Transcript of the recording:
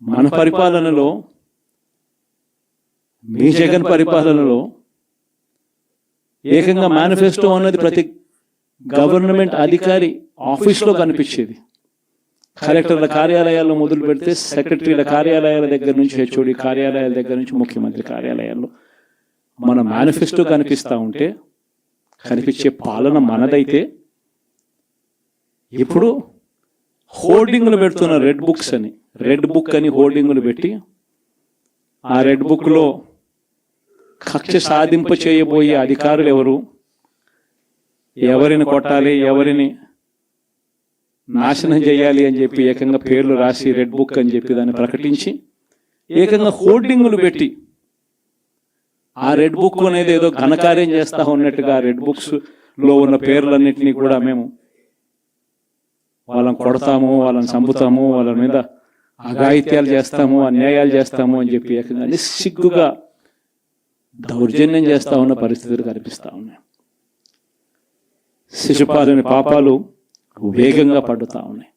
మన పరిపాలనలో, మీ జగన్ పరిపాలనలో ఏకంగా మేనిఫెస్టో అన్నది ప్రతి గవర్నమెంట్ అధికారి ఆఫీస్లో కనిపించేది. కలెక్టర్ల కార్యాలయాల్లో మొదలు పెడితే సెక్రటరీల కార్యాలయాల దగ్గర నుంచి, హెచ్ఓడి కార్యాలయాల దగ్గర నుంచి ముఖ్యమంత్రి కార్యాలయాల్లో మన మేనిఫెస్టో కనిపిస్తూ ఉంటే, కనిపించే పాలన మనదైతే, ఇప్పుడు హోర్డింగ్లు పెడుతున్న రెడ్ బుక్ అని హోర్డింగ్లు పెట్టి, ఆ రెడ్ బుక్లో కక్ష సాధింప చేయబోయే అధికారులు ఎవరు, ఎవరిని కొట్టాలి, ఎవరిని నాశనం చేయాలి అని చెప్పి ఏకంగా పేర్లు రాసి రెడ్ బుక్ అని చెప్పి దాన్ని ప్రకటించి ఏకంగా హోర్డింగులు పెట్టి, ఆ రెడ్ బుక్ అనేది ఏదో ఘనకార్యం చేస్తూ ఉన్నట్టుగా రెడ్ బుక్స్లో ఉన్న పేర్లన్నింటినీ కూడా మేము వాళ్ళని కొడతాము, వాళ్ళని చంపుతాము, వాళ్ళ మీద అఘాయిత్యాలు చేస్తాము, అన్యాయాలు చేస్తాము అని చెప్పి ఏకంగా నిస్సిగ్గుగా దౌర్జన్యం చేస్తూ ఉన్న పరిస్థితులు కనిపిస్తూ ఉన్నాయి. శిశుపాలుని పాపాలు వేగంగా పడుతూ ఉన్నాయి.